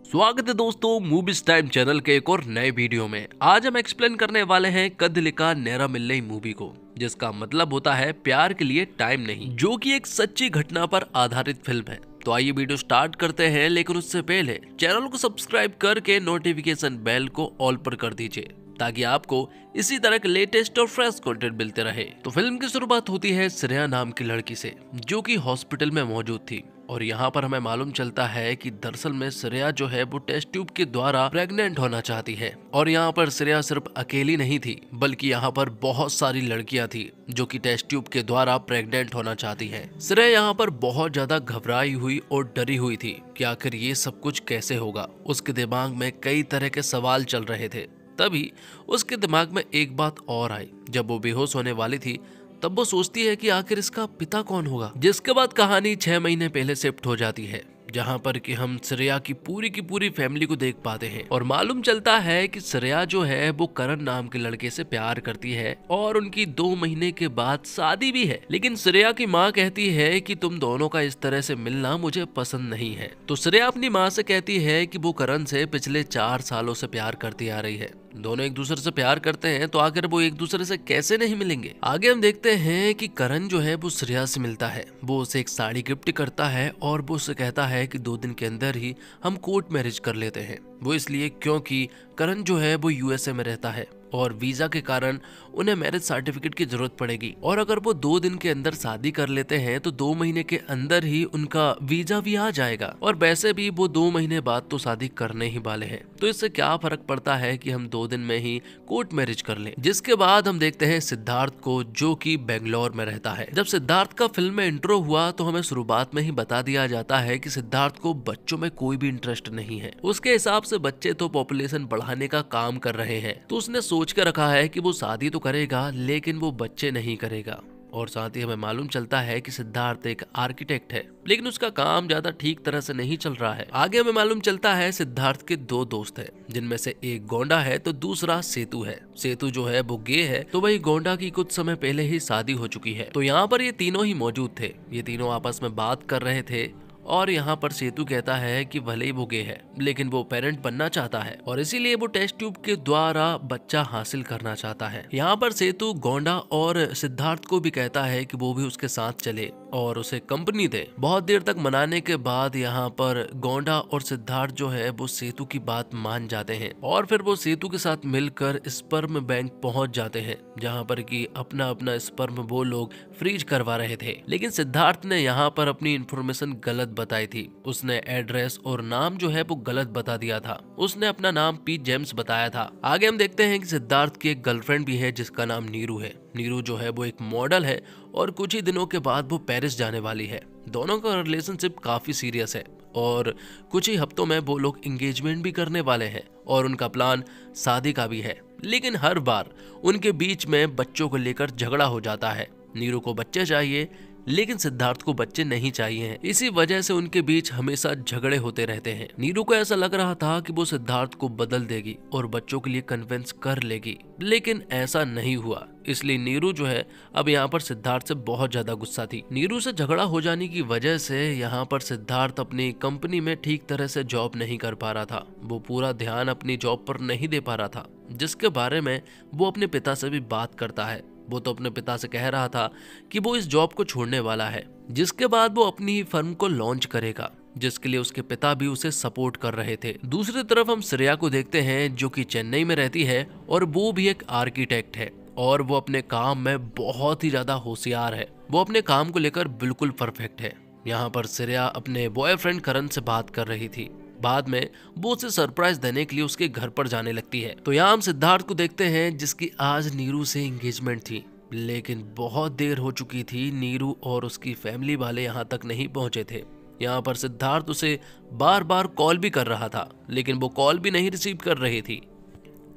स्वागत है दोस्तों मूवीज टाइम चैनल के एक और नए वीडियो में। आज हम एक्सप्लेन करने वाले हैं कदलिका नेरा मिल्लई मूवी को, जिसका मतलब होता है प्यार के लिए टाइम नहीं, जो कि एक सच्ची घटना पर आधारित फिल्म है। तो आइए वीडियो स्टार्ट करते हैं, लेकिन उससे पहले चैनल को सब्सक्राइब करके नोटिफिकेशन बेल को ऑल पर कर दीजिए ताकि आपको इसी तरह के लेटेस्ट और फ्रेश कंटेंट मिलते रहे। तो फिल्म की शुरुआत होती है श्रेया नाम की लड़की से, जो कि हॉस्पिटल में मौजूद थी। और यहाँ पर हमें मालूम चलता है कि दरअसल में श्रेया जो है वो टेस्ट ट्यूब के द्वारा प्रेग्नेंट होना चाहती है। और यहाँ पर श्रेया सिर्फ अकेली नहीं थी, बल्कि यहाँ पर बहुत सारी लड़कियां थी जो कि टेस्ट ट्यूब के द्वारा प्रेग्नेंट होना चाहती हैं। श्रेया यहाँ पर बहुत ज्यादा घबराई हुई और डरी हुई थी कि आखिर ये सब कुछ कैसे होगा। उसके दिमाग में कई तरह के सवाल चल रहे थे। तभी उसके दिमाग में एक बात और आई। जब वो बेहोश होने वाली थी तब वो सोचती है कि आखिर इसका पिता कौन होगा। जिसके बाद कहानी 6 महीने पहले शिफ्ट हो जाती है, जहाँ पर कि हम श्रेया की पूरी फैमिली को देख पाते हैं। और मालूम चलता है कि श्रेया जो है वो करण नाम के लड़के से प्यार करती है और उनकी 2 महीने के बाद शादी भी है। लेकिन श्रेया की माँ कहती है कि तुम दोनों का इस तरह से मिलना मुझे पसंद नहीं है। तो श्रेया अपनी माँ से कहती है कि वो करण से पिछले 4 सालों से प्यार करती आ रही है। दोनों एक दूसरे से प्यार करते हैं, तो आखिर वो एक दूसरे से कैसे नहीं मिलेंगे। आगे हम देखते हैं कि करण जो है वो श्रेया से मिलता है। वो उसे एक साड़ी गिफ्ट करता है और वो उसे कहता है कि 2 दिन के अंदर ही हम कोर्ट मैरिज कर लेते हैं। वो इसलिए क्योंकि करण जो है वो यूएसए में रहता है और वीजा के कारण उन्हें मैरिज सर्टिफिकेट की जरूरत पड़ेगी। और अगर वो 2 दिन के अंदर शादी कर लेते हैं तो 2 महीने के अंदर ही उनका वीजा भी आ जाएगा। और वैसे भी वो 2 महीने बाद तो शादी करने ही वाले हैं, तो इससे क्या फर्क पड़ता है कि हम 2 दिन में ही कोर्ट मैरिज कर लें। जिसके बाद हम देखते हैं सिद्धार्थ को, जो कि बेंगलोर में रहता है। जब सिद्धार्थ का फिल्म में इंट्रो हुआ तो हमें शुरुआत में ही बता दिया जाता है कि सिद्धार्थ को बच्चों में कोई भी इंटरेस्ट नहीं है। उसके हिसाब से बच्चे तो पॉपुलेशन बढ़ाने का काम कर रहे हैं, तो उसने सोच कर रखा है कि वो शादी तो करेगा लेकिन वो बच्चे नहीं करेगा। और साथ ही हमें मालूम चलता है कि सिद्धार्थ एक आर्किटेक्ट है, लेकिन उसका काम ज्यादा ठीक तरह से नहीं चल रहा है। आगे हमें मालूम चलता है सिद्धार्थ के 2 दोस्त हैं, जिनमें से एक गोंडा है तो दूसरा सेतु है। सेतु जो है वो गे है, तो वही गोंडा की कुछ समय पहले ही शादी हो चुकी है। तो यहाँ पर ये तीनों ही मौजूद थे। ये तीनों आपस में बात कर रहे थे और यहाँ पर सेतु कहता है कि भले ही वो गे है लेकिन वो पेरेंट बनना चाहता है और इसीलिए वो टेस्ट ट्यूब के द्वारा बच्चा हासिल करना चाहता है। यहाँ पर सेतु गोंडा और सिद्धार्थ को भी कहता है कि वो भी उसके साथ चले और उसे कंपनी दे। बहुत देर तक मनाने के बाद यहाँ पर गोंडा और सिद्धार्थ जो है वो सेतु की बात मान जाते हैं और फिर वो सेतु के साथ मिलकर स्पर्म बैंक पहुंच जाते हैं, जहाँ पर कि अपना अपना स्पर्म वो लोग फ्रीज करवा रहे थे। लेकिन सिद्धार्थ ने यहाँ पर अपनी इंफॉर्मेशन गलत बताई थी। उसने एड्रेस और नाम जो है वो गलत बता दिया था। उसने अपना नाम पी जेम्स बताया था। आगे हम देखते हैं कि सिद्धार्थ की एक गर्लफ्रेंड भी है जिसका नाम नीरू है। नीरू जो है वो एक मॉडल है और कुछ ही दिनों के बाद वो पेरिस जाने वाली है। दोनों का रिलेशनशिप काफी सीरियस है और कुछ ही हफ्तों में वो लोग एंगेजमेंट भी करने वाले हैं और उनका प्लान शादी का भी है। लेकिन हर बार उनके बीच में बच्चों को लेकर झगड़ा हो जाता है। नीरू को बच्चे चाहिए लेकिन सिद्धार्थ को बच्चे नहीं चाहिए। इसी वजह से उनके बीच हमेशा झगड़े होते रहते हैं। नीरू को ऐसा लग रहा था कि वो सिद्धार्थ को बदल देगी और बच्चों के लिए कन्विंस कर लेगी, लेकिन ऐसा नहीं हुआ। इसलिए नीरू जो है अब यहाँ पर सिद्धार्थ से बहुत ज्यादा गुस्सा थी। नीरू से झगड़ा हो जाने की वजह से यहाँ पर सिद्धार्थ अपनी कंपनी में ठीक तरह से जॉब नहीं कर पा रहा था। वो पूरा ध्यान अपनी जॉब पर नहीं दे पा रहा था, जिसके बारे में वो अपने पिता से भी बात करता है। वो तो अपने पिता से कह रहा था कि वो इस जॉब को छोड़ने वाला है, जिसके बाद वो अपनी ही फर्म को लॉन्च करेगा, जिसके लिए उसके पिता भी उसे सपोर्ट कर रहे थे। दूसरी तरफ हम श्रेया को देखते हैं, जो कि चेन्नई में रहती है और वो भी एक आर्किटेक्ट है और वो अपने काम में बहुत ही ज्यादा होशियार है। वो अपने काम को लेकर बिल्कुल परफेक्ट है। यहाँ पर श्रेया अपने बॉयफ्रेंड करण से बात कर रही थी। बाद में वो उसे सरप्राइज देने के लिए उसके घर पर जाने लगती है। तो यहाँ हम सिद्धार्थ को देखते हैं, जिसकी आज नीरू से एंगेजमेंट थी, लेकिन बहुत देर हो चुकी थी। नीरू और उसकी फैमिली वाले यहाँ तक नहीं पहुंचे थे। यहाँ पर सिद्धार्थ उसे बार बार कॉल भी कर रहा था, लेकिन वो कॉल भी नहीं रिसीव कर रही थी।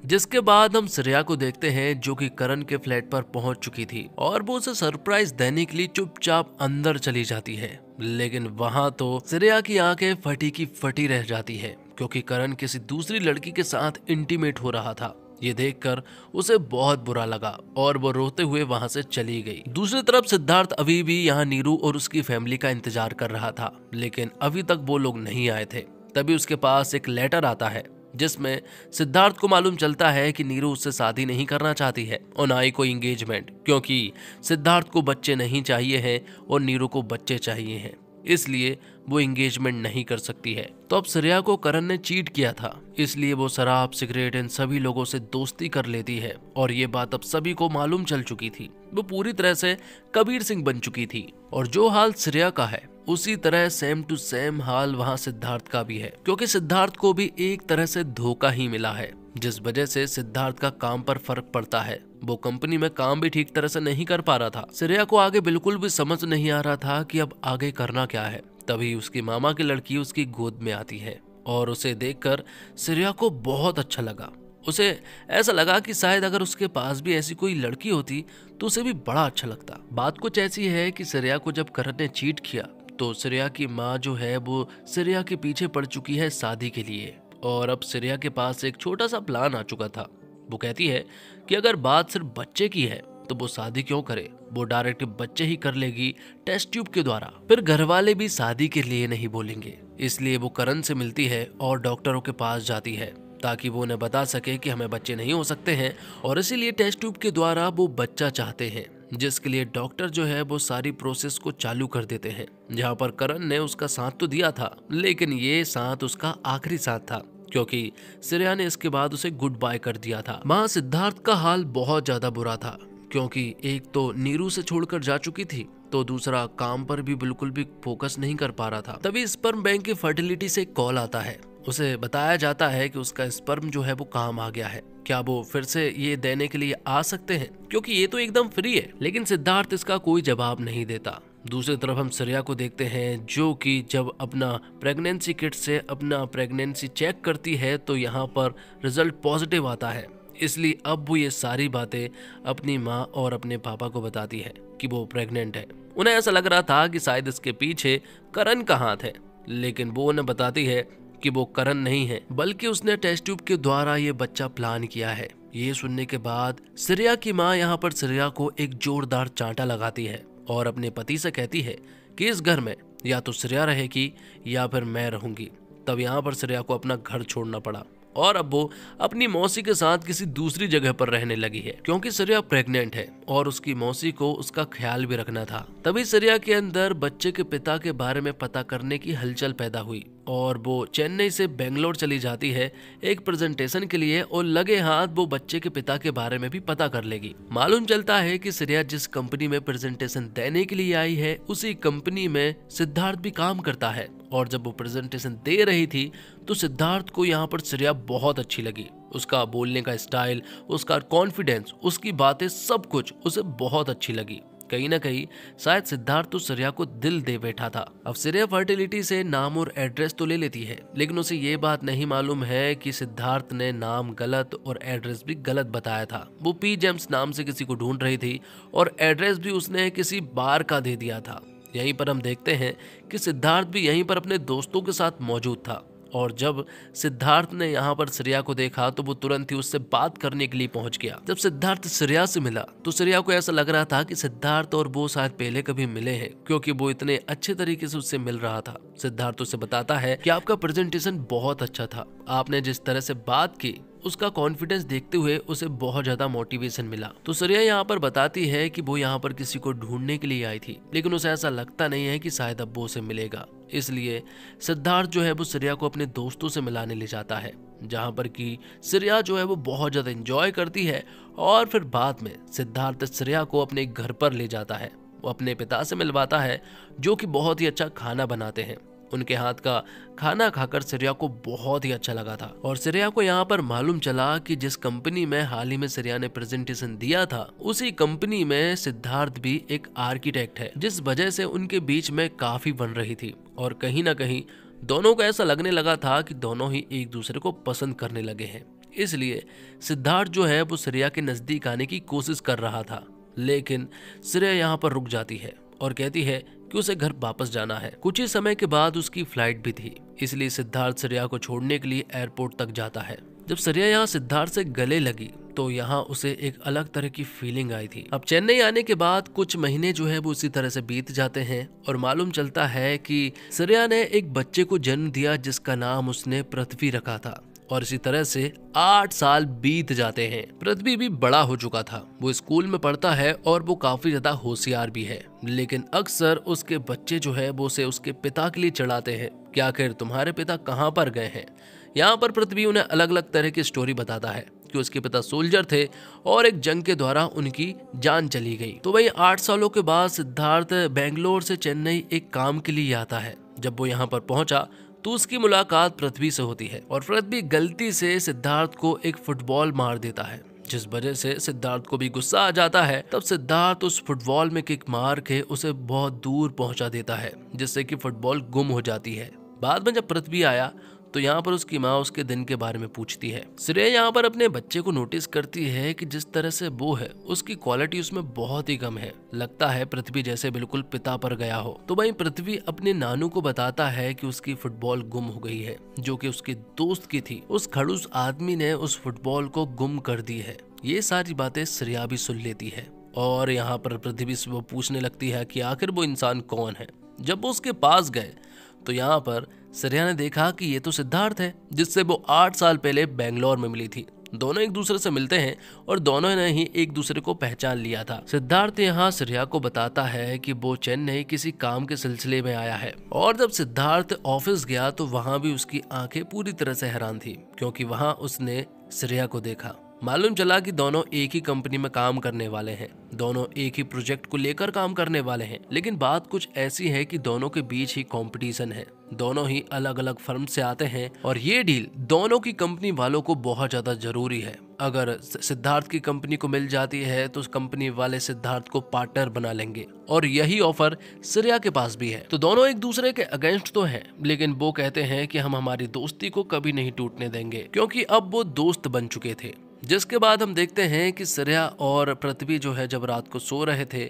जिसके बाद हम श्रेया को देखते हैं, जो कि करण के फ्लैट पर पहुंच चुकी थी और वो उसे सरप्राइज देने के लिए चुपचाप अंदर चली जाती है। लेकिन वहां तो श्रेया की आंखें फटी की फटी रह जाती है, क्योंकि करण किसी दूसरी लड़की के साथ इंटीमेट हो रहा था। ये देखकर उसे बहुत बुरा लगा और वो रोते हुए वहां से चली गई। दूसरी तरफ सिद्धार्थ अभी भी यहाँ नीरू और उसकी फैमिली का इंतजार कर रहा था, लेकिन अभी तक वो लोग नहीं आए थे। तभी उसके पास एक लेटर आता है जिसमें सिद्धार्थ को मालूम चलता है कि नीरू उससे शादी नहीं करना चाहती है और ना ही कोई एंगेजमेंट, क्योंकि सिद्धार्थ को बच्चे नहीं चाहिए हैं और नीरू को बच्चे चाहिए हैं, इसलिए वो एंगेजमेंट नहीं कर सकती है। तो अब श्रेया को करण ने चीट किया था, इसलिए वो शराब, सिगरेट इन सभी लोगों से दोस्ती कर लेती है और ये बात अब सभी को मालूम चल चुकी थी। वो पूरी तरह से कबीर सिंह बन चुकी थी और जो हाल श्रेया का है उसी तरह सेम टू सेम हाल वहाँ सिद्धार्थ का भी है, क्योंकि सिद्धार्थ को भी एक तरह से धोखा ही मिला है, जिस वजह से सिद्धार्थ का काम पर फर्क पड़ता है। वो कंपनी में काम भी ठीक तरह से नहीं कर पा रहा था। श्रेया को आगे बिल्कुल भी समझ नहीं आ रहा था कि अब आगे करना क्या है। तभी उसकी मामा की लड़की उसकी गोद में आती है और उसे देखकर श्रेया को बहुत अच्छा लगा। उसे ऐसा लगा कि शायद अगर उसके पास भी ऐसी कोई लड़की होती तो उसे भी बड़ा अच्छा लगता। बात कुछ ऐसी है कि श्रेया को जब करण ने चीट किया तो श्रेया की माँ जो है वो श्रेया के पीछे पड़ चुकी है शादी के लिए, और अब श्रेया के पास एक छोटा सा प्लान आ चुका था। वो कहती है कि अगर बात सिर्फ बच्चे की है तो वो शादी क्यों करे, वो डायरेक्ट बच्चे ही कर लेगी टेस्ट ट्यूब के द्वारा, फिर घर वाले भी शादी के लिए नहीं बोलेंगे। इसलिए वो करण से मिलती है और डॉक्टरों के पास जाती है ताकि वो उन्हें बता सके कि हमें बच्चे नहीं हो सकते हैं और इसीलिए टेस्ट ट्यूब के द्वारा वो बच्चा चाहते हैं, जिसके लिए डॉक्टर जो है वो सारी प्रोसेस को चालू कर देते हैं। जहाँ पर करण ने उसका साथ तो दिया था, लेकिन ये साथ उसका आखिरी साथ था, क्योंकि श्रेया ने इसके बाद उसे गुड बाय कर दिया था। वहाँ सिद्धार्थ का हाल बहुत ज्यादा बुरा था, क्योंकि एक तो नीरू से छोड़कर जा चुकी थी, तो दूसरा काम पर भी बिल्कुल भी फोकस नहीं कर पा रहा था। तभी स्पर्म बैंक की फर्टिलिटी से कॉल आता है। उसे बताया जाता है कि उसका स्पर्म जो है वो काम आ गया है, क्या वो फिर से ये देने के लिए आ सकते हैं, क्योंकि ये तो एकदम फ्री है। लेकिन सिद्धार्थ इसका कोई जवाब नहीं देता। दूसरी तरफ हम श्रेया को देखते हैं जो कि जब अपना प्रेगनेंसी किट से अपना प्रेगनेंसी चेक करती है तो यहाँ पर रिजल्ट पॉजिटिव आता है। इसलिए अब वो ये सारी बातें अपनी माँ और अपने पापा को बताती है कि वो प्रेग्नेंट है। उन्हें ऐसा लग रहा था कि शायद इसके पीछे करण का हाथ है, लेकिन वो उन्हें बताती है कि वो करण नहीं है, बल्कि उसने टेस्ट ट्यूब के द्वारा ये बच्चा प्लान किया है। ये सुनने के बाद श्रेया की माँ यहाँ पर श्रेया को एक जोरदार चांटा लगाती है और अपने पति से कहती है कि इस घर में या तो श्रेया रहेगी या फिर मैं रहूंगी। तब यहाँ पर श्रेया को अपना घर छोड़ना पड़ा और अब वो अपनी मौसी के साथ किसी दूसरी जगह पर रहने लगी है, क्योंकि श्रेया प्रेग्नेंट है और उसकी मौसी को उसका ख्याल भी रखना था। तभी श्रेया के अंदर बच्चे के पिता के बारे में पता करने की हलचल पैदा हुई और वो चेन्नई से बेंगलोर चली जाती है एक प्रेजेंटेशन के लिए और लगे हाथ वो बच्चे के पिता के बारे में भी पता कर लेगी। मालूम चलता है कि श्रेया जिस कंपनी में प्रेजेंटेशन देने के लिए आई है उसी कंपनी में सिद्धार्थ भी काम करता है, और जब वो प्रेजेंटेशन दे रही थी तो सिद्धार्थ को यहाँ पर श्रेया बहुत अच्छी लगी। उसका बोलने का स्टाइल, उसका कॉन्फिडेंस, उसकी बातें, सब कुछ उसे बहुत अच्छी लगी। कहीं ना कहीं शायद सिद्धार्थ तो श्रेया को दिल दे बैठा था। अब श्रेया फर्टिलिटी से नाम और एड्रेस तो ले लेती है, लेकिन उसे ये बात नहीं मालूम है कि सिद्धार्थ ने नाम गलत और एड्रेस भी गलत बताया था। वो पी जेम्स नाम से किसी को ढूंढ रही थी और एड्रेस भी उसने किसी बार का दे दिया था। यहीं पर हम देखते हैं कि सिद्धार्थ भी यहीं पर अपने दोस्तों के साथ मौजूद था, और जब सिद्धार्थ ने यहाँ पर श्रेया को देखा तो वो तुरंत ही उससे बात करने के लिए पहुंच गया। जब सिद्धार्थ श्रेया से मिला तो श्रेया को ऐसा लग रहा था कि सिद्धार्थ और वो शायद पहले कभी मिले हैं, क्योंकि वो इतने अच्छे तरीके से उससे मिल रहा था। सिद्धार्थ उसे बताता है कि आपका प्रेजेंटेशन बहुत अच्छा था, आपने जिस तरह से बात की उसका कॉन्फिडेंस देखते हुए उसे बहुत ज्यादा मोटिवेशन मिला। तो श्रेया यहाँ पर बताती है कि वो यहाँ पर किसी को ढूंढने के लिए आई थी, लेकिन उसे ऐसा लगता नहीं है कि शायद अब वो उसे मिलेगा। इसलिए सिद्धार्थ जो है वो श्रेया को अपने दोस्तों से मिलाने ले जाता है, जहाँ पर कि श्रेया जो है वो बहुत ज्यादा एंजॉय करती है। और फिर बाद में सिद्धार्थ श्रेया को अपने घर पर ले जाता है, वो अपने पिता से मिलवाता है जो कि बहुत ही अच्छा खाना बनाते हैं। उनके हाथ का खाना खाकर श्रेया को बहुत ही अच्छा लगा था। और श्रेया को यहाँ पर मालूम चला कि जिस कंपनी में हाल ही में श्रेया ने प्रेजेंटेशन दिया था उसी कंपनी में सिद्धार्थ भी एक आर्किटेक्ट है, जिस वजह से उनके बीच में काफी बन रही थी। और कहीं ना कहीं दोनों को ऐसा लगने लगा था कि दोनों ही एक दूसरे को पसंद करने लगे हैं। इसलिए सिद्धार्थ जो है वो श्रेया के नजदीक आने की कोशिश कर रहा था, लेकिन श्रेया यहाँ पर रुक जाती है और कहती है कि उसे घर वापस जाना है। कुछ ही समय के बाद उसकी फ्लाइट भी थी, इसलिए सिद्धार्थ श्रेया को छोड़ने के लिए एयरपोर्ट तक जाता है। जब श्रेया यहाँ सिद्धार्थ से गले लगी तो यहाँ उसे एक अलग तरह की फीलिंग आई थी। अब चेन्नई आने के बाद कुछ महीने जो है वो उसी तरह से बीत जाते हैं और मालूम चलता है कि श्रेया ने एक बच्चे को जन्म दिया जिसका नाम उसने पृथ्वी रखा था। और इसी तरह से 8 साल बीत जाते हैं। पृथ्वी भी बड़ा हो चुका था, वो स्कूल में पढ़ता है और वो काफी ज्यादा होशियार भी है, लेकिन अक्सर उसके बच्चे जो है वो उसे उसके पिता के लिए चढ़ाते हैं कि आखिर तुम्हारे पिता कहाँ पर गए हैं। यहाँ पर पृथ्वी उन्हें अलग अलग तरह की स्टोरी बताता है कि उसके पिता सोल्जर थे और एक जंग के दौरान उनकी जान चली गई। तो वही 8 सालों के बाद सिद्धार्थ बेंगलोर से चेन्नई एक काम के लिए आता है। जब वो यहाँ पर पहुंचा तो उसकी मुलाकात पृथ्वी से होती है और पृथ्वी गलती से सिद्धार्थ को एक फुटबॉल मार देता है, जिस वजह से सिद्धार्थ को भी गुस्सा आ जाता है। तब सिद्धार्थ उस फुटबॉल में किक मार के उसे बहुत दूर पहुंचा देता है, जिससे कि फुटबॉल गुम हो जाती है। बाद में जब पृथ्वी आया तो यहाँ पर उसकी माँ उसके दिन के बारे में पूछती है। श्रेया यहाँ पर अपने बच्चे को नोटिस करती है कि जिस तरह से वो है उसकी क्वालिटी उसमें बहुत ही कम है, लगता है पृथ्वी जैसे बिल्कुल पिता पर गया हो। तो वहीं पृथ्वी अपने नानू को बताता है कि उसकी फुटबॉल गुम हो गई है, जो कि उसके दोस्त की थी। उस खड़ूस आदमी ने उस फुटबॉल को गुम कर दी है। ये सारी बातें श्रेया भी सुन लेती है और यहाँ पर पृथ्वी से वो पूछने लगती है कि आखिर वो इंसान कौन है। जब वो उसके पास गए तो यहाँ पर श्रेया ने देखा कि ये तो सिद्धार्थ है, जिससे वो 8 साल पहले बेंगलोर में मिली थी। दोनों एक दूसरे से मिलते हैं और दोनों ने ही एक दूसरे को पहचान लिया था। सिद्धार्थ यहाँ श्रेया को बताता है कि वो चेन्नई किसी काम के सिलसिले में आया है और जब सिद्धार्थ ऑफिस गया तो वहाँ भी उसकी आंखें पूरी तरह से हैरान थी, क्योंकि वहाँ उसने श्रेया को देखा। मालूम चला कि दोनों एक ही कंपनी में काम करने वाले हैं, दोनों एक ही प्रोजेक्ट को लेकर काम करने वाले हैं। लेकिन बात कुछ ऐसी है कि दोनों के बीच ही कंपटीशन है, दोनों ही अलग अलग फर्म से आते हैं और ये डील दोनों की कंपनी वालों को बहुत ज्यादा जरूरी है। अगर सिद्धार्थ की कंपनी को मिल जाती है तो उस कंपनी वाले सिद्धार्थ को पार्टनर बना लेंगे और यही ऑफर श्रेया के पास भी है। तो दोनों एक दूसरे के अगेंस्ट तो हैं, लेकिन वो कहते हैं कि हम हमारी दोस्ती को कभी नहीं टूटने देंगे, क्योंकि अब वो दोस्त बन चुके थे। जिसके बाद हम देखते हैं कि श्रेया और पृथ्वी जो है जब रात को सो रहे थे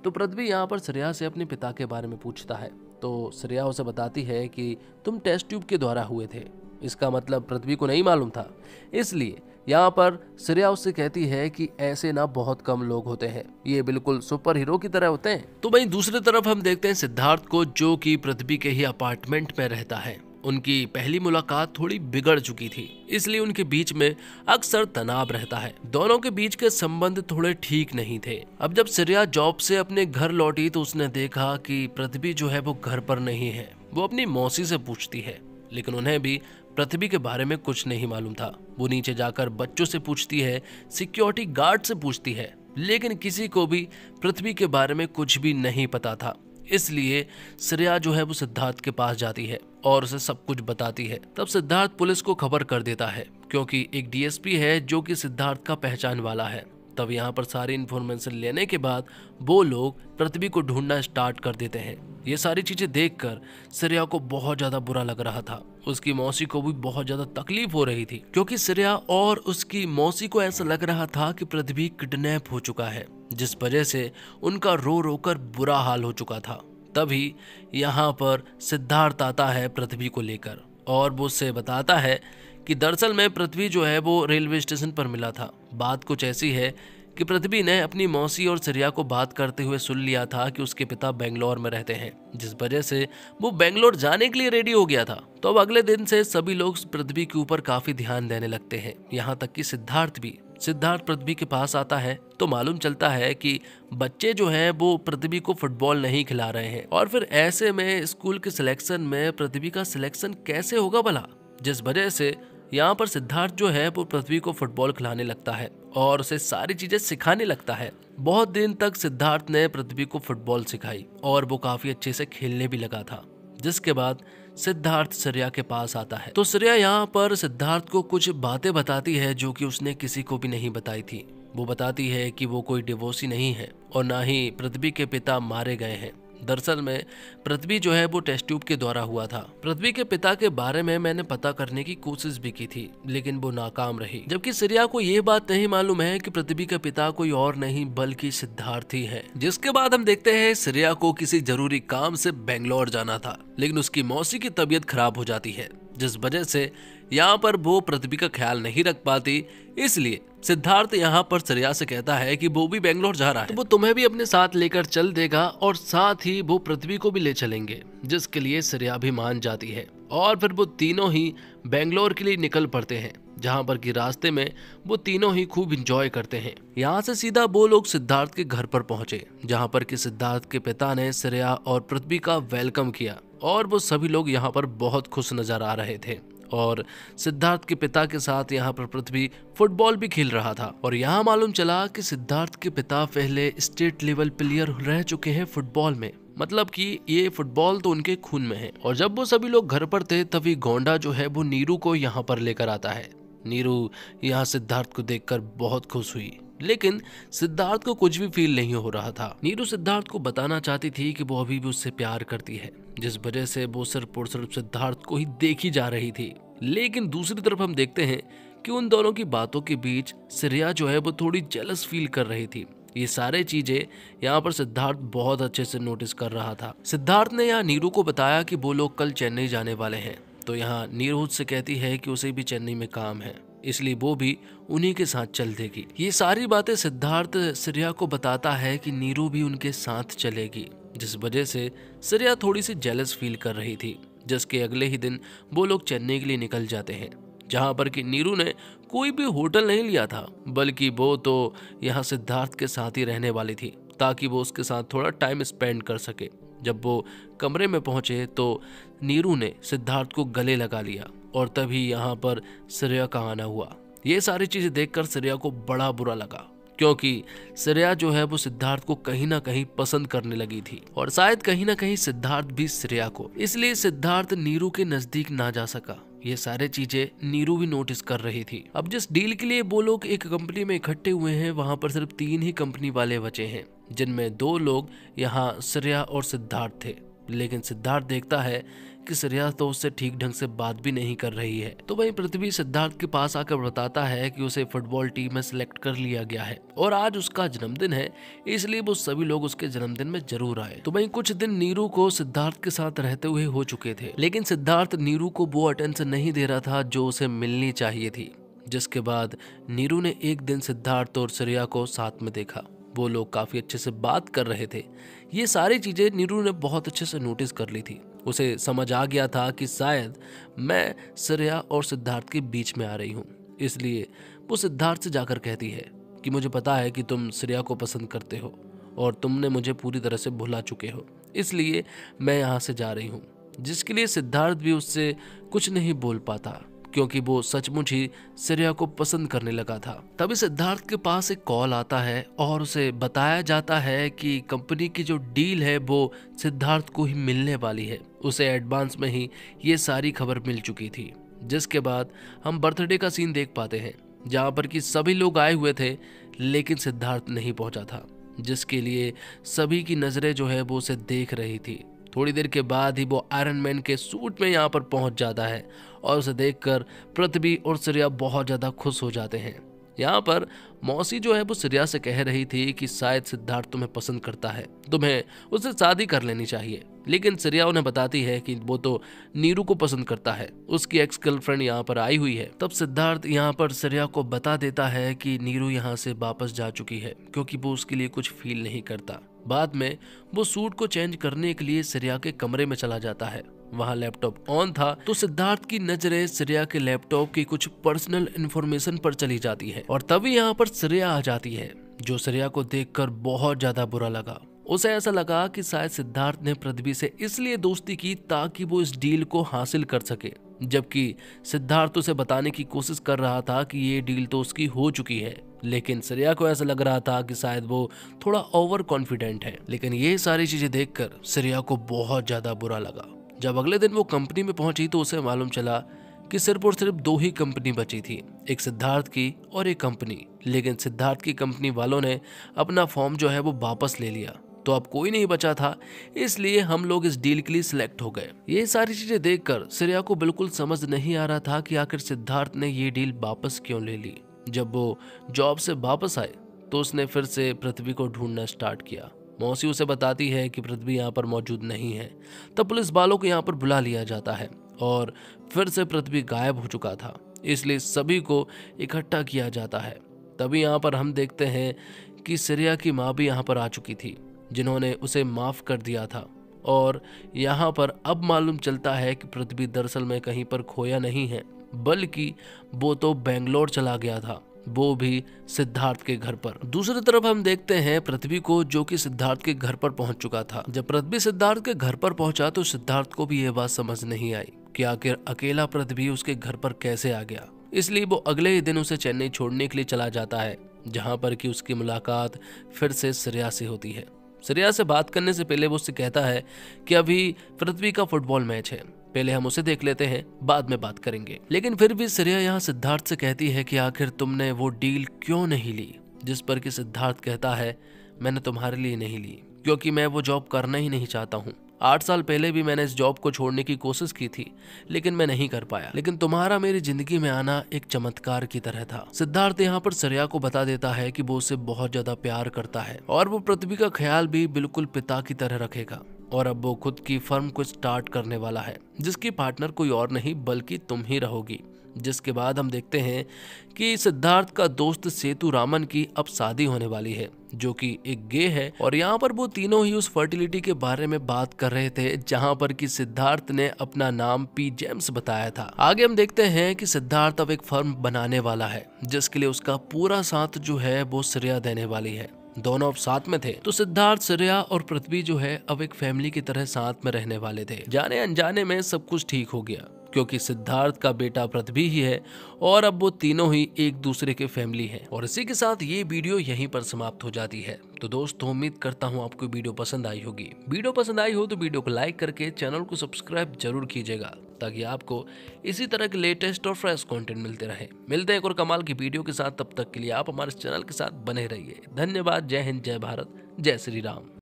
तो पृथ्वी यहाँ पर श्रेया से अपने पिता के बारे में पूछता है। तो श्रेया उसे बताती है कि तुम टेस्ट ट्यूब के द्वारा हुए थे। इसका मतलब पृथ्वी को नहीं मालूम था, इसलिए यहाँ पर श्रेया उससे कहती है कि ऐसे ना बहुत कम लोग होते हैं, ये बिल्कुल सुपर हीरो की तरह होते हैं। तो वहीं दूसरी तरफ हम देखते हैं सिद्धार्थ को, जो कि पृथ्वी के ही अपार्टमेंट में रहता है। उनकी पहली मुलाकात थोड़ी बिगड़ चुकी थी, इसलिए उनके बीच में अक्सर तनाव रहता है। दोनों के बीच के संबंध थोड़े ठीक नहीं थे। अब जब श्रेया जॉब से अपने घर लौटी तो उसने देखा कि पृथ्वी जो है वो घर पर नहीं है। वो अपनी मौसी से पूछती है, लेकिन उन्हें भी पृथ्वी के बारे में कुछ नहीं मालूम था। वो नीचे जाकर बच्चों से पूछती है, सिक्योरिटी गार्ड से पूछती है, लेकिन किसी को भी पृथ्वी के बारे में कुछ भी नहीं पता था। इसलिए श्रेया जो है वो सिद्धार्थ के पास जाती है और उसे सब कुछ बताती है। तब सिद्धार्थ पुलिस को खबर कर देता है, क्योंकि एक डीएसपी है जो कि सिद्धार्थ का पहचान वाला है। तब यहाँ पर सारी इन्फॉर्मेशन लेने के बाद वो लोग पृथ्वी को ढूंढना स्टार्ट कर देते हैं। ये सारी चीजें देखकर श्रेया को बहुत ज्यादा बुरा लग रहा था। उसकी मौसी को भी बहुत ज्यादा तकलीफ हो रही थी, क्योंकि श्रेया और उसकी मौसी को ऐसा लग रहा था कि पृथ्वी किडनैप हो चुका है, जिस वजह से उनका रो रो कर बुरा हाल हो चुका था। तभी यहाँ पर सिद्धार्थ आता है पृथ्वी को लेकर और वो उससे बताता है कि दरअसल में पृथ्वी जो है वो रेलवे स्टेशन पर मिला था। बात कुछ ऐसी है कि पृथ्वी ने अपनी मौसी और श्रेया को बात करते हुए सुन लिया था कि उसके पिता बेंगलोर में रहते हैं, जिस वजह से वो बेंगलोर जाने के लिए रेडी हो गया था। तो अब अगले दिन से सभी लोग पृथ्वी के ऊपर काफी ध्यान देने लगते हैं, यहाँ तक कि सिद्धार्थ भी। सिद्धार्थ पृथ्वी के पास आता है तो मालूम चलता है कि बच्चे जो हैं वो पृथ्वी को फुटबॉल नहीं खिला रहे हैं, और फिर ऐसे में स्कूल के सिलेक्शन में पृथ्वी का सिलेक्शन कैसे होगा भला, जिस वजह से यहाँ पर सिद्धार्थ जो है वो पृथ्वी को फुटबॉल खिलाने लगता है और उसे सारी चीजें सिखाने लगता है। बहुत दिन तक सिद्धार्थ ने पृथ्वी को फुटबॉल सिखाई और वो काफी अच्छे से खेलने भी लगा था। जिसके बाद सिद्धार्थ श्रेया के पास आता है तो श्रेया यहाँ पर सिद्धार्थ को कुछ बातें बताती है जो कि उसने किसी को भी नहीं बताई थी। वो बताती है कि वो कोई डिवोर्सी नहीं है और ना ही पृथ्वी के पिता मारे गए हैं। दरअसल में पृथ्वी जो है वो टेस्ट ट्यूब के द्वारा हुआ था। पृथ्वी के पिता के बारे में मैंने पता करने की कोशिश भी की थी, लेकिन वो नाकाम रही। जबकि श्रेया को ये बात नहीं मालूम है कि पृथ्वी का पिता कोई और नहीं बल्कि सिद्धार्थ ही है। जिसके बाद हम देखते हैं श्रेया को किसी जरूरी काम से बेंगलोर जाना था, लेकिन उसकी मौसी की तबीयत खराब हो जाती है, जिस वजह से यहाँ पर वो पृथ्वी का ख्याल नहीं रख पाती। इसलिए सिद्धार्थ यहाँ पर श्रेया से कहता है कि वो भी बेंगलोर जा रहा है तो वो तुम्हें भी अपने साथ लेकर चल देगा और साथ ही वो पृथ्वी को भी ले चलेंगे, जिसके लिए श्रेया भी मान जाती है। और फिर वो तीनों ही बेंगलोर के लिए निकल पड़ते हैं, जहाँ पर कि रास्ते में वो तीनों ही खूब इंजॉय करते हैं। यहाँ से सीधा वो लोग सिद्धार्थ के घर पर पहुंचे, जहाँ पर कि सिद्धार्थ के पिता ने श्रेया और पृथ्वी का वेलकम किया और वो सभी लोग यहाँ पर बहुत खुश नजर आ रहे थे। और सिद्धार्थ के पिता के साथ यहाँ पर पृथ्वी फुटबॉल भी खेल रहा था। और यहाँ मालूम चला कि सिद्धार्थ के पिता पहले स्टेट लेवल प्लेयर रह चुके हैं फुटबॉल में, मतलब कि ये फुटबॉल तो उनके खून में है। और जब वो सभी लोग घर पर थे तभी गोंडा जो है वो नीरू को यहाँ पर लेकर आता है। नीरू यहाँ सिद्धार्थ को देखकर बहुत खुश हुई, लेकिन सिद्धार्थ को कुछ भी फील नहीं हो रहा था। नीरू सिद्धार्थ को बताना चाहती थी कि वो अभी भी उससे प्यार करती है, जिस वजह से वो सिर्फ और सिर्फ सिद्धार्थ को ही देखी जा रही थी। लेकिन दूसरी तरफ हम देखते हैं कि उन दोनों की बातों के बीच श्रेया जो है वो थोड़ी जेलस फील कर रही थी। ये सारे चीजें यहाँ पर सिद्धार्थ बहुत अच्छे से नोटिस कर रहा था। सिद्धार्थ ने यहाँ नीरू को बताया कि वो लोग कल चेन्नई जाने वाले हैं, तो यहाँ नीरू से कहती है कि उसे भी चेन्नई में काम है, इसलिए वो भी उन्हीं के साथ चल देगी। ये सारी बातें सिद्धार्थ श्रेया को बताता है कि नीरू भी उनके साथ चलेगी, जिस वजह से श्रेया थोड़ी सी जेलस फील कर रही थी। जिसके अगले ही दिन वो लोग चेन्नई के लिए निकल जाते हैं, जहां पर कि नीरू ने कोई भी होटल नहीं लिया था, बल्कि वो तो यहाँ सिद्धार्थ के साथ ही रहने वाली थी ताकि वो उसके साथ थोड़ा टाइम स्पेंड कर सके। जब वो कमरे में पहुंचे तो नीरू ने सिद्धार्थ को गले लगा लिया और तभी यहाँ पर श्रेया का आना हुआ। ये सारी चीजें देखकर श्रेया को बड़ा बुरा लगा, क्योंकि श्रेया जो है वो सिद्धार्थ को कहीं ना कहीं पसंद करने लगी थी और शायद कहीं ना कहीं सिद्धार्थ भी श्रेया को, इसलिए सिद्धार्थ नीरू के नजदीक ना जा सका। ये सारे चीजें नीरू भी नोटिस कर रही थी। अब जिस डील के लिए वो लोग एक कंपनी में इकट्ठे हुए हैं, वहां पर सिर्फ 3 ही कंपनी वाले बचे हैं, जिनमें 2 लोग यहाँ श्रेया और सिद्धार्थ थे। लेकिन सिद्धार्थ देखता है कि श्रेया तो उससे ठीक ढंग से बात भी नहीं कर रही है। तो वहीं पृथ्वी सिद्धार्थ के पास आकर बताता है कि उसे फुटबॉल टीम में सिलेक्ट कर लिया गया है और आज उसका जन्मदिन है, इसलिए वो सभी लोग उसके जन्मदिन में जरूर आए। तो वहीं कुछ दिन नीरू को सिद्धार्थ के साथ रहते हुए हो चुके थे, लेकिन सिद्धार्थ नीरू को वो अटेंशन नहीं दे रहा था जो उसे मिलनी चाहिए थी। जिसके बाद नीरू ने एक दिन सिद्धार्थ और श्रेया को साथ में देखा। वो लोग काफी अच्छे से बात कर रहे थे। ये सारी चीजें नीरू ने बहुत अच्छे से नोटिस कर ली थी। उसे समझ आ गया था कि शायद मैं श्रेया और सिद्धार्थ के बीच में आ रही हूँ, इसलिए वो सिद्धार्थ से जाकर कहती है कि मुझे पता है कि तुम श्रेया को पसंद करते हो और तुमने मुझे पूरी तरह से भुला चुके हो, इसलिए मैं यहाँ से जा रही हूँ। जिसके लिए सिद्धार्थ भी उससे कुछ नहीं बोल पाता, क्योंकि वो सचमुच ही श्रेया को पसंद करने लगा था। तभी सिद्धार्थ के पास एक कॉल आता है और उसे बताया जाता है कि कंपनी की जो डील है वो सिद्धार्थ को ही मिलने वाली है। उसे एडवांस में ही ये सारी खबर मिल चुकी थी। जिसके बाद हम बर्थडे का सीन देख पाते हैं, जहाँ पर कि सभी लोग आए हुए थे लेकिन सिद्धार्थ नहीं पहुंचा था, जिसके लिए सभी की नजरें जो है वो उसे देख रही थी। थोड़ी देर के बाद ही वो आयरन मैन के सूट में यहाँ पर पहुंच जाता है और उसे देखकर पृथ्वी और श्रेया बहुत ज्यादा खुश हो जाते हैं। यहाँ पर मौसी जो है वो श्रेया से कह रही थी कि शायद सिद्धार्थ तुम्हें पसंद करता है, तुम्हें उससे शादी कर लेनी चाहिए। लेकिन श्रेया उन्हें बताती है कि वो तो नीरू को पसंद करता है, उसकी एक्स गर्लफ्रेंड यहाँ पर आई हुई है। तब सिद्धार्थ यहाँ पर श्रेया को बता देता है कि नीरू यहाँ से वापस जा चुकी है, क्योंकि वो उसके लिए कुछ फील नहीं करता। बाद में वो सूट को चेंज करने के लिए श्रेया के कमरे में चला जाता है। वहाँ लैपटॉप ऑन था तो सिद्धार्थ की नजरें श्रेया के लैपटॉप की कुछ पर्सनल इंफॉर्मेशन पर चली जाती है और तभी यहाँ पर श्रेया आ जाती है, जो श्रेया को देखकर बहुत ज्यादा बुरा लगा। उसे ऐसा लगा कि शायद सिद्धार्थ ने पृथ्वी से इसलिए दोस्ती की ताकि वो इस डील को हासिल कर सके, जबकि सिद्धार्थ उसे बताने की कोशिश कर रहा था कि ये डील तो उसकी हो चुकी है। लेकिन श्रेया को ऐसा लग रहा था कि शायद वो थोड़ा ओवर कॉन्फिडेंट है। लेकिन ये सारी चीजें देखकर श्रेया को बहुत ज्यादा बुरा लगा। जब अगले दिन वो कंपनी में पहुंची तो उसे मालूम चला कि सिर्फ और सिर्फ 2 ही कंपनी बची थी, एक सिद्धार्थ की और एक कंपनी। लेकिन सिद्धार्थ की कंपनी वालों ने अपना फॉर्म जो है वो वापस ले लिया, तो अब कोई नहीं बचा था, इसलिए हम लोग इस डील के लिए सिलेक्ट हो गए। ये सारी चीजें देखकर श्रेया को बिल्कुल समझ नहीं आ रहा था कि आखिर सिद्धार्थ ने ये डील वापस क्यों ले ली। जब वो जॉब से वापस आए तो उसने फिर से पृथ्वी को ढूंढना स्टार्ट किया। मौसी उसे बताती है कि पृथ्वी यहाँ पर मौजूद नहीं है। तब पुलिस वालों को यहाँ पर बुला लिया जाता है और फिर से पृथ्वी गायब हो चुका था, इसलिए सभी को इकट्ठा किया जाता है। तभी यहाँ पर हम देखते हैं कि सिरिया की माँ भी यहाँ पर आ चुकी थी, जिन्होंने उसे माफ कर दिया था। और यहाँ पर अब मालूम चलता है कि पृथ्वी दरअसल में कहीं पर खोया नहीं है, बल्कि वो तो बेंगलोर चला गया था, वो भी सिद्धार्थ के घर पर। दूसरी तरफ हम देखते हैं पृथ्वी को, जो कि सिद्धार्थ के घर पर पहुंच चुका था। जब पृथ्वी सिद्धार्थ के घर पर पहुंचा तो सिद्धार्थ को भी ये बात समझ नहीं आई कि आखिर अकेला पृथ्वी उसके घर पर कैसे आ गया। इसलिए वो अगले ही दिन उसे चेन्नई छोड़ने के लिए चला जाता है, जहां पर कि उसकी मुलाकात फिर से श्रेया से होती है। श्रेया से बात करने से पहले वो उससे कहता है कि अभी पृथ्वी का फुटबॉल मैच है, पहले हम उसे देख लेते हैं, बाद में बात करेंगे। लेकिन फिर भी श्रेया यहाँ सिद्धार्थ से कहती है कि आखिर तुमने वो डील क्यों नहीं ली, जिस पर कि सिद्धार्थ कहता है मैंने तुम्हारे लिए नहीं ली, क्योंकि मैं वो जॉब करना ही नहीं चाहता हूँ। 8 साल पहले भी मैंने इस जॉब को छोड़ने की कोशिश की थी, लेकिन मैं नहीं कर पाया। लेकिन तुम्हारा मेरी जिंदगी में आना एक चमत्कार की तरह था। सिद्धार्थ यहाँ पर श्रेया को बता देता है कि वो उससे बहुत ज्यादा प्यार करता है और वो पृथ्वी का ख्याल भी बिल्कुल पिता की तरह रखेगा। और अब वो खुद की फर्म को स्टार्ट करने वाला है, जिसकी पार्टनर कोई और नहीं बल्कि तुम ही रहोगी। जिसके बाद हम देखते हैं कि सिद्धार्थ का दोस्त सेतु रामन की अब शादी होने वाली है, जो कि एक गे है। और यहाँ पर वो तीनों ही उस फर्टिलिटी के बारे में बात कर रहे थे, जहाँ पर कि सिद्धार्थ ने अपना नाम पी जेम्स बताया था। आगे हम देखते हैं कि सिद्धार्थ अब एक फर्म बनाने वाला है, जिसके लिए उसका पूरा साथ जो है वो श्रेया देने वाली है। दोनों अब साथ में थे, तो सिद्धार्थ, श्रेया और पृथ्वी जो है अब एक फैमिली की तरह साथ में रहने वाले थे। जाने अनजाने में सब कुछ ठीक हो गया, क्योंकि सिद्धार्थ का बेटा पृथ्वी ही है और अब वो तीनों ही एक दूसरे के फैमिली हैं। और इसी के साथ ये वीडियो यहीं पर समाप्त हो जाती है। तो दोस्तों, उम्मीद करता हूँ आपको वीडियो पसंद आई होगी। वीडियो पसंद आई हो तो वीडियो को लाइक करके चैनल को सब्सक्राइब जरूर कीजिएगा, ताकि आपको इसी तरह के लेटेस्ट और फ्रेश कंटेंट मिलते रहे। मिलते हैं एक और कमाल की वीडियो के साथ, तब तक के लिए आप हमारे चैनल के साथ बने रहिए। धन्यवाद। जय हिंद, जय भारत, जय श्री राम।